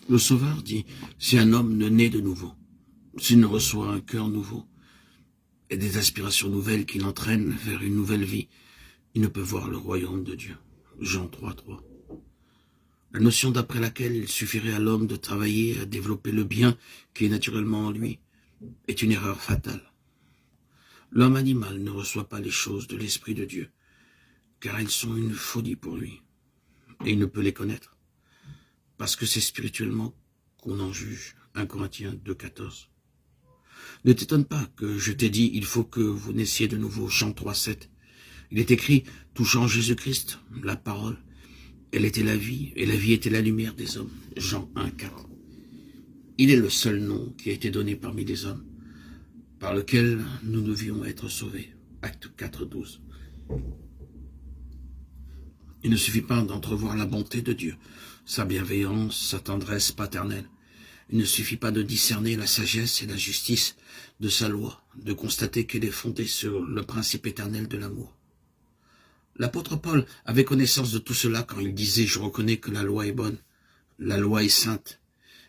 Le Sauveur dit, si un homme ne naît de nouveau, s'il ne reçoit un cœur nouveau et des aspirations nouvelles qui l'entraînent vers une nouvelle vie, il ne peut voir le royaume de Dieu. Jean 3:3. La notion d'après laquelle il suffirait à l'homme de travailler à développer le bien qui est naturellement en lui est une erreur fatale. L'homme animal ne reçoit pas les choses de l'Esprit de Dieu, car elles sont une folie pour lui, et il ne peut les connaître, parce que c'est spirituellement qu'on en juge. 1 Corinthiens 2:14. Ne t'étonne pas que je t'ai dit, il faut que vous naissiez de nouveau. Jean 3:7. Il est écrit, touchant Jésus-Christ, la parole, elle était la vie, et la vie était la lumière des hommes. Jean 1:4. Il est le seul nom qui a été donné parmi les hommes, par lequel nous devions être sauvés. Acte 4:12. Il ne suffit pas d'entrevoir la bonté de Dieu, sa bienveillance, sa tendresse paternelle. Il ne suffit pas de discerner la sagesse et la justice de sa loi, de constater qu'elle est fondée sur le principe éternel de l'amour. L'apôtre Paul avait connaissance de tout cela quand il disait « Je reconnais que la loi est bonne, la loi est sainte,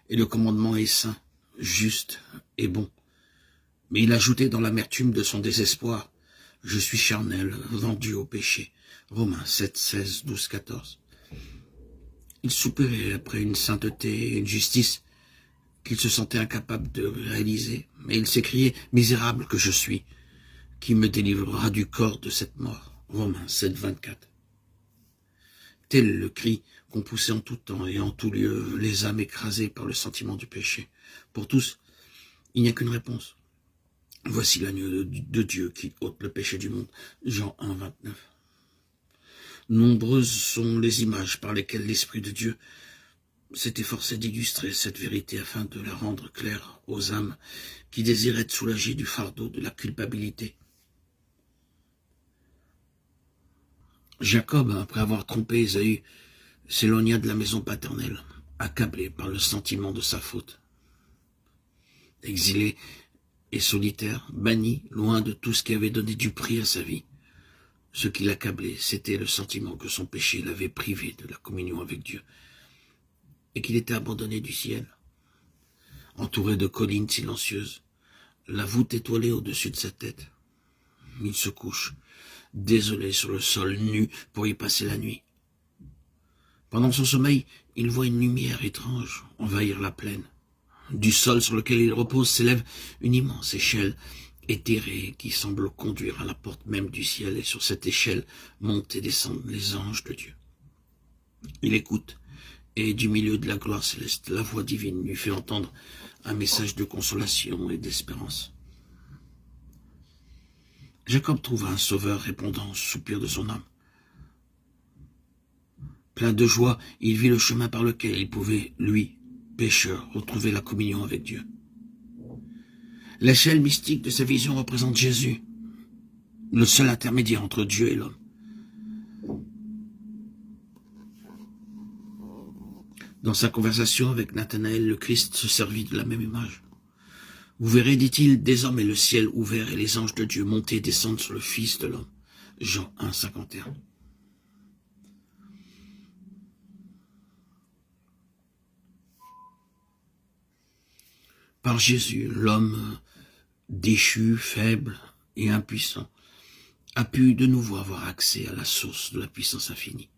et le commandement est saint, juste et bon. » Mais il ajoutait dans l'amertume de son désespoir « Je suis charnel, vendu au péché. » Romains 7:16, 12, 14. Il soupirait après une sainteté et une justice qu'il se sentait incapable de réaliser, mais il s'écriait « Misérable que je suis, qui me délivrera du corps de cette mort ?» Romains 7:24. Tel le cri qu'on poussait en tout temps et en tout lieu les âmes écrasées par le sentiment du péché. Pour tous, il n'y a qu'une réponse. Voici l'agneau de Dieu qui ôte le péché du monde. Jean 1:29. Nombreuses sont les images par lesquelles l'Esprit de Dieu s'est efforcé d'illustrer cette vérité afin de la rendre claire aux âmes qui désirent être soulagées du fardeau de la culpabilité. Jacob, après avoir trompé Ésaü, s'éloigna de la maison paternelle, accablé par le sentiment de sa faute. Exilé et solitaire, banni, loin de tout ce qui avait donné du prix à sa vie. Ce qui l'accablait, c'était le sentiment que son péché l'avait privé de la communion avec Dieu et qu'il était abandonné du ciel. Entouré de collines silencieuses, la voûte étoilée au-dessus de sa tête, il se couche, désolé sur le sol nu pour y passer la nuit. Pendant son sommeil, il voit une lumière étrange envahir la plaine. Du sol sur lequel il repose s'élève une immense échelle éthérée qui semble conduire à la porte même du ciel, et sur cette échelle montent et descendent les anges de Dieu. Il écoute, et du milieu de la gloire céleste, la voix divine lui fait entendre un message de consolation et d'espérance. Jacob trouva un sauveur répondant au soupir de son âme. Plein de joie, il vit le chemin par lequel il pouvait, lui, pécheur, retrouver la communion avec Dieu. L'échelle mystique de sa vision représente Jésus, le seul intermédiaire entre Dieu et l'homme. Dans sa conversation avec Nathanaël, le Christ se servit de la même image. Vous verrez, dit-il, désormais le ciel ouvert et les anges de Dieu monter et descendre sur le Fils de l'homme. Jean 1:51. Par Jésus, l'homme déchu, faible et impuissant a pu de nouveau avoir accès à la source de la puissance infinie.